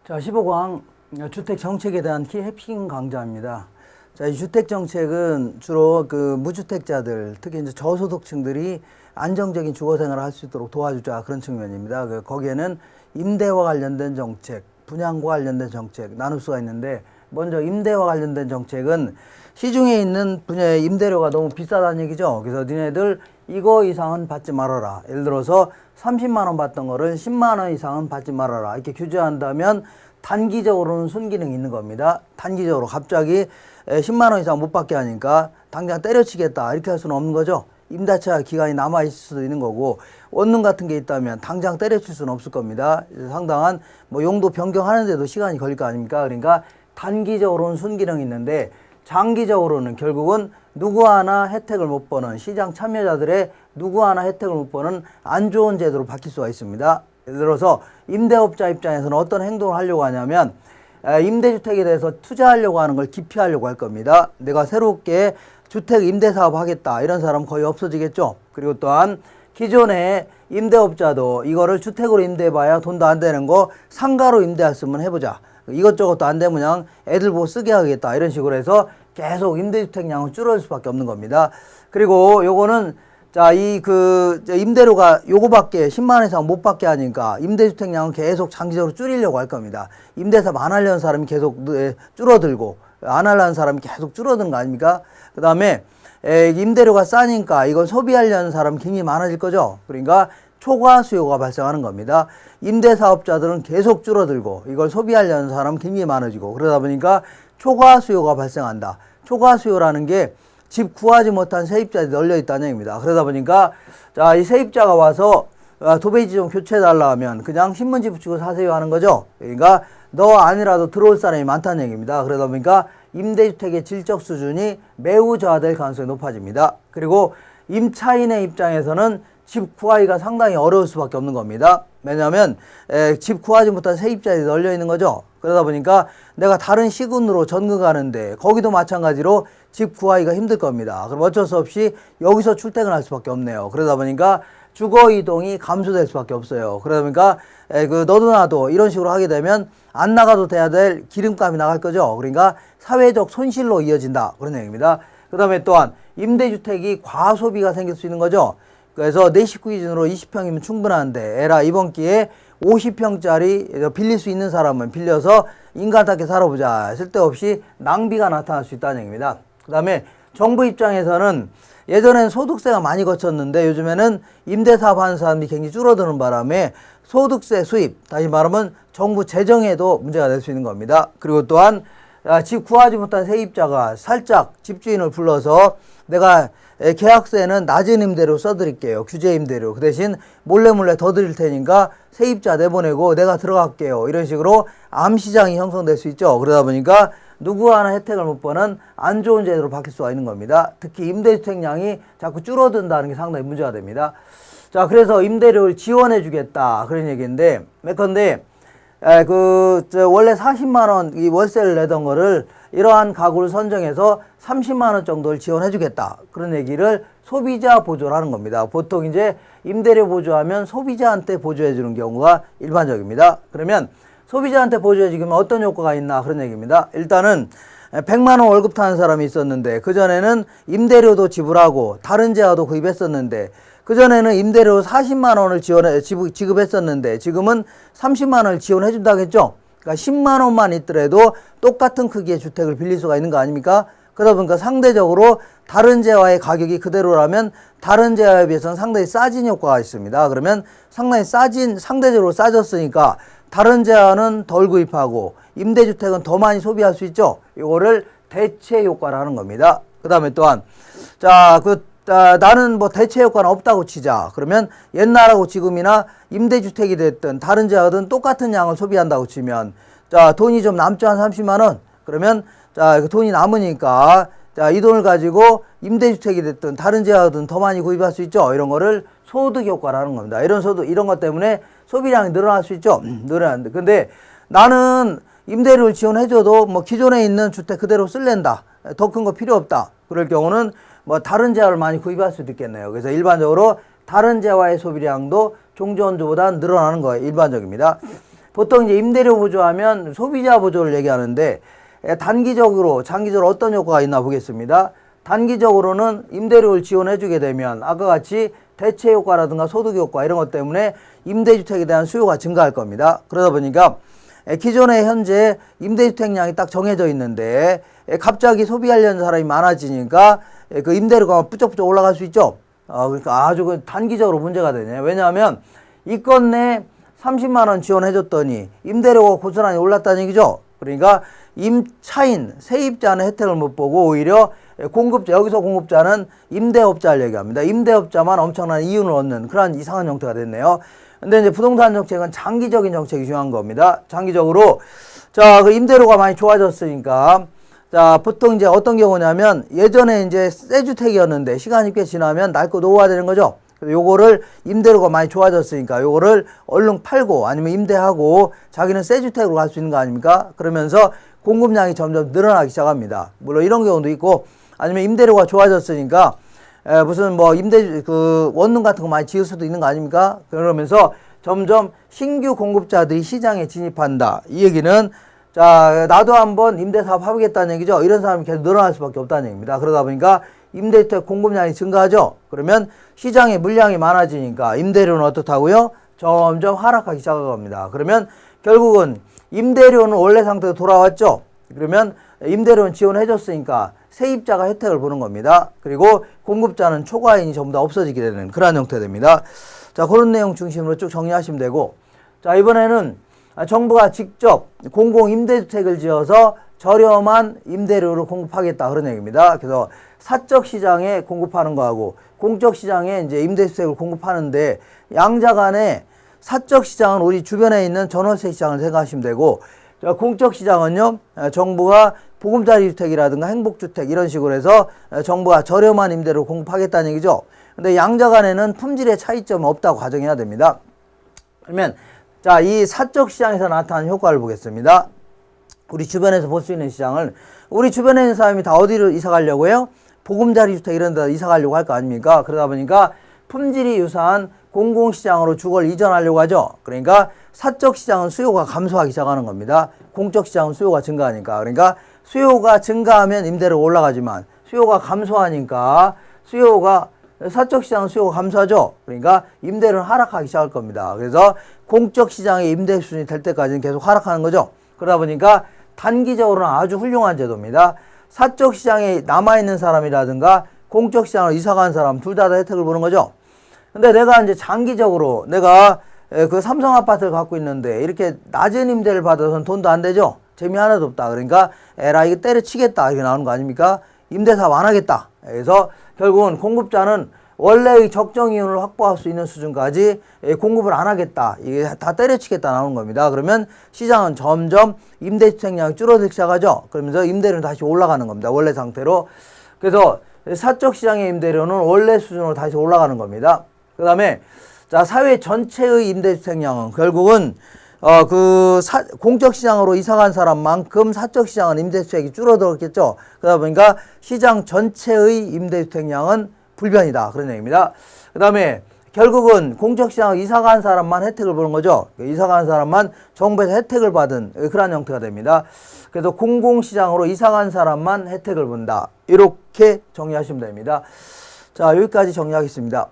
자, 15강 주택 정책에 대한 키 해핑 강좌입니다. 자, 이 주택 정책은 주로 그 무주택자들, 특히 이제 저소득층들이 안정적인 주거 생활을 할 수 있도록 도와주자, 그런 측면입니다. 거기에는 임대와 관련된 정책, 분양과 관련된 정책 나눌 수가 있는데, 먼저 임대와 관련된 정책은 시중에 있는 분야의 임대료가 너무 비싸다는 얘기죠. 그래서 니네들 이거 이상은 받지 말아라. 예를 들어서 30만 원 받던 거를 10만 원 이상은 받지 말아라. 이렇게 규제한다면 단기적으로는 순기능이 있는 겁니다. 단기적으로 갑자기 10만 원 이상 못 받게 하니까 당장 때려치겠다, 이렇게 할 수는 없는 거죠. 임대차 기간이 남아있을 수도 있는 거고, 원룸 같은 게 있다면 당장 때려칠 수는 없을 겁니다. 상당한 뭐 용도 변경하는데도 시간이 걸릴 거 아닙니까? 그러니까 단기적으로는 순기능이 있는데, 장기적으로는 결국은 누구 하나 혜택을 못 보는, 시장 참여자들의 누구 하나 혜택을 못 보는 안 좋은 제도로 바뀔 수가 있습니다. 예를 들어서 임대업자 입장에서는 어떤 행동을 하려고 하냐면, 임대주택에 대해서 투자하려고 하는 걸 기피하려고 할 겁니다. 내가 새롭게 주택 임대사업 하겠다, 이런 사람 거의 없어지겠죠. 그리고 또한 기존의 임대업자도 이거를 주택으로 임대해봐야 돈도 안 되는 거 상가로 임대했으면 해보자, 이것저것도 안 되면 그냥 애들 보고 쓰게 하겠다, 이런 식으로 해서 계속 임대주택량은 줄어들 수밖에 없는 겁니다. 그리고 요거는 자, 임대료가 요거밖에 10만 원 이상 못 받게 하니까 임대주택량은 계속 장기적으로 줄이려고 할 겁니다. 임대사업 안 하려는 사람이 계속 줄어들고, 안 하려는 사람이 계속 줄어드는 거 아닙니까? 그 다음에 임대료가 싸니까 이걸 소비하려는 사람이 굉장히 많아질 거죠. 그러니까 초과 수요가 발생하는 겁니다. 임대사업자들은 계속 줄어들고, 이걸 소비하려는 사람은 굉장히 많아지고, 그러다 보니까 초과 수요가 발생한다. 초과 수요라는 게 집 구하지 못한 세입자들이 널려 있다는 얘기입니다. 그러다 보니까 자, 이 세입자가 와서 도배지 좀 교체해달라 하면 그냥 신문지 붙이고 사세요 하는 거죠. 그러니까 너 아니라도 들어올 사람이 많다는 얘기입니다. 그러다 보니까 임대주택의 질적 수준이 매우 저하될 가능성이 높아집니다. 그리고 임차인의 입장에서는 집 구하기가 상당히 어려울 수밖에 없는 겁니다. 왜냐하면 집 구하지 못한 세입자들이 널려 있는 거죠. 그러다 보니까 내가 다른 시군으로 전국하는데 거기도 마찬가지로 집 구하기가 힘들 겁니다. 그럼 어쩔 수 없이 여기서 출퇴근할 수밖에 없네요. 그러다 보니까 주거 이동이 감소될 수밖에 없어요. 그러다 보니까 너도 나도 이런 식으로 하게 되면 안 나가도 돼야 될 기름값이 나갈 거죠. 그러니까 사회적 손실로 이어진다, 그런 얘기입니다. 그 다음에 또한 임대주택이 과소비가 생길 수 있는 거죠. 그래서 내 식구 기준으로 20평이면 충분한데, 에라 이번 기회에 50평짜리 빌릴 수 있는 사람은 빌려서 인간답게 살아보자, 쓸데없이 낭비가 나타날 수 있다는 얘기입니다. 그 다음에 정부 입장에서는 예전엔 소득세가 많이 거쳤는데 요즘에는 임대사업 하는 사람이 굉장히 줄어드는 바람에 소득세 수입, 다시 말하면 정부 재정에도 문제가 될 수 있는 겁니다. 그리고 또한 집 구하지 못한 세입자가 살짝 집주인을 불러서 내가 계약세는 낮은 임대료 써드릴게요, 규제 임대료, 그 대신 몰래 더 드릴 테니까 세입자 내보내고 내가 들어갈게요, 이런 식으로 암시장이 형성될 수 있죠. 그러다 보니까 누구 하나 혜택을 못 보는 안 좋은 제도로 바뀔 수가 있는 겁니다. 특히 임대주택량이 자꾸 줄어든다는 게 상당히 문제가 됩니다. 자, 그래서 임대료를 지원해 주겠다, 그런 얘기인데, 예컨대 원래 40만 원 이 월세를 내던 거를 이러한 가구를 선정해서 30만 원 정도를 지원해 주겠다, 그런 얘기를 소비자 보조를 하는 겁니다. 보통 이제 임대료 보조하면 소비자한테 보조해 주는 경우가 일반적입니다. 그러면 소비자한테 보조해 주면 어떤 효과가 있나, 그런 얘기입니다. 일단은 100만 원 월급 타는 사람이 있었는데, 그전에는 임대료도 지불하고 다른 재화도 구입했었는데, 그전에는 임대료 40만 원을 지급했었는데 지금은 30만 원을 지원해 준다겠죠. 그러니까 10만 원만 있더라도 똑같은 크기의 주택을 빌릴 수가 있는 거 아닙니까? 그러다 보니까 상대적으로 다른 재화의 가격이 그대로라면 다른 재화에 비해서는 상당히 싸진 효과가 있습니다. 그러면 상대적으로 싸졌으니까 다른 재화는 덜 구입하고 임대주택은 더 많이 소비할 수 있죠. 이거를 대체 효과를 하는 겁니다. 그 다음에 또한 나는 뭐 대체 효과는 없다고 치자. 그러면 옛날하고 지금이나 임대주택이 됐든 다른 재화든 똑같은 양을 소비한다고 치면, 자, 돈이 좀 남죠, 한 30만 원. 그러면 자, 돈이 남으니까 자, 이 돈을 가지고 임대주택이 됐든 다른 재화든 더 많이 구입할 수 있죠. 이런 거를 소득 효과라는 겁니다. 이런 것 때문에 소비량이 늘어날 수 있죠. 늘어나는데, 근데 나는 임대료를 지원해줘도 뭐 기존에 있는 주택 그대로 쓸랜다, 더 큰 거 필요 없다, 그럴 경우는 뭐 다른 재화를 많이 구입할 수도 있겠네요. 그래서 일반적으로 다른 재화의 소비량도 종전주보다 늘어나는 거예요, 일반적입니다. 보통 이제 임대료 보조하면 소비자 보조를 얘기하는데 단기적으로, 장기적으로 어떤 효과가 있나 보겠습니다. 단기적으로는 임대료를 지원해주게 되면 아까 같이 대체 효과라든가 소득 효과 이런 것 때문에 임대주택에 대한 수요가 증가할 겁니다. 그러다 보니까 기존에 현재 임대주택량이 딱 정해져 있는데 갑자기 소비하려는 사람이 많아지니까 그 임대료가 뿌쩍뿌쩍 올라갈 수 있죠. 그러니까 아주 단기적으로 문제가 되네요. 왜냐하면 이 건 내 30만 원 지원해줬더니 임대료가 고스란히 올랐다는 얘기죠. 그러니까 임차인, 세입자는 혜택을 못 보고 오히려 공급자, 여기서 공급자는 임대업자를 얘기합니다. 임대업자만 엄청난 이윤을 얻는 그런 이상한 형태가 됐네요. 근데 이제 부동산 정책은 장기적인 정책이 중요한 겁니다. 장기적으로, 자, 그 임대료가 많이 좋아졌으니까, 자, 보통 이제 어떤 경우냐면 예전에 이제 새 주택이었는데 시간이 꽤 지나면 낡고 노후화되는 거죠. 요거를 임대료가 많이 좋아졌으니까 요거를 얼른 팔고 아니면 임대하고 자기는 새 주택으로 갈 수 있는 거 아닙니까? 그러면서 공급량이 점점 늘어나기 시작합니다. 물론 이런 경우도 있고 아니면 임대료가 좋아졌으니까 무슨 뭐 원룸 같은 거 많이 지을 수도 있는 거 아닙니까? 그러면서 점점 신규 공급자들이 시장에 진입한다. 이 얘기는 자, 나도 한번 임대사업 해보겠다는 얘기죠. 이런 사람이 계속 늘어날 수밖에 없다는 얘기입니다. 그러다 보니까 임대주택 공급량이 증가하죠. 그러면 시장에 물량이 많아지니까 임대료는 어떻다고요? 점점 하락하기 시작할 겁니다. 그러면 결국은 임대료는 원래 상태로 돌아왔죠. 그러면 임대료는 지원해줬으니까 세입자가 혜택을 보는 겁니다. 그리고 공급자는 초과인이 전부 다 없어지게 되는 그러한 형태가 됩니다. 자, 그런 내용 중심으로 쭉 정리하시면 되고, 자, 이번에는 정부가 직접 공공임대주택을 지어서 저렴한 임대료를 공급하겠다 그런 얘기입니다. 그래서 사적 시장에 공급하는 거하고 공적 시장에 이제 임대주택을 공급하는데 양자 간에 사적 시장은 우리 주변에 있는 전월세 시장을 생각하시면 되고, 공적 시장은요, 정부가 보금자리 주택이라든가 행복주택 이런 식으로 해서 정부가 저렴한 임대료를 공급하겠다는 얘기죠. 근데 양자 간에는 품질의 차이점은 없다고 가정해야 됩니다. 그러면 자, 이 사적 시장에서 나타나는 효과를 보겠습니다. 우리 주변에서 볼 수 있는 시장을, 우리 주변에 있는 사람이 다 어디로 이사 가려고요? 보금자리 주택 이런 데 이사 가려고 할 거 아닙니까? 그러다 보니까 품질이 유사한 공공시장으로 주거를 이전하려고 하죠. 그러니까 사적 시장은 수요가 감소하기 시작하는 겁니다. 공적 시장은 수요가 증가하니까. 그러니까 수요가 증가하면 임대료가 올라가지만 수요가 감소하니까 사적 시장은 수요가 감소하죠. 그러니까 임대료는 하락하기 시작할 겁니다. 그래서 공적 시장의 임대 수준이 될 때까지는 계속 하락하는 거죠. 그러다 보니까 단기적으로는 아주 훌륭한 제도입니다. 사적 시장에 남아있는 사람이라든가 공적 시장으로 이사간 사람 둘 다 혜택을 보는 거죠. 근데 내가 이제 장기적으로 내가 그 삼성 아파트를 갖고 있는데 이렇게 낮은 임대를 받아서는 돈도 안 되죠. 재미 하나도 없다. 그러니까 에라 이거 때려치겠다 이렇게 나오는 거 아닙니까? 임대사업 안 하겠다. 그래서 결국은 공급자는 원래의 적정 이윤을 확보할 수 있는 수준까지 공급을 안 하겠다. 이게 다 때려치겠다 나오는 겁니다. 그러면 시장은 점점 임대주택량이 줄어들기 시작하죠. 그러면서 임대료는 다시 올라가는 겁니다. 원래 상태로. 그래서 사적 시장의 임대료는 원래 수준으로 다시 올라가는 겁니다. 그 다음에 자, 사회 전체의 임대주택량은 결국은 공적 시장으로 이사간 사람만큼 사적 시장은 임대주택이 줄어들었겠죠. 그러다 보니까 시장 전체의 임대주택량은 불변이다. 그런 얘기입니다. 그 다음에 결국은 공적 시장으로 이사간 사람만 혜택을 보는 거죠. 이사간 사람만 정부에서 혜택을 받은 그런 형태가 됩니다. 그래서 공공시장으로 이사간 사람만 혜택을 본다. 이렇게 정리하시면 됩니다. 자, 여기까지 정리하겠습니다.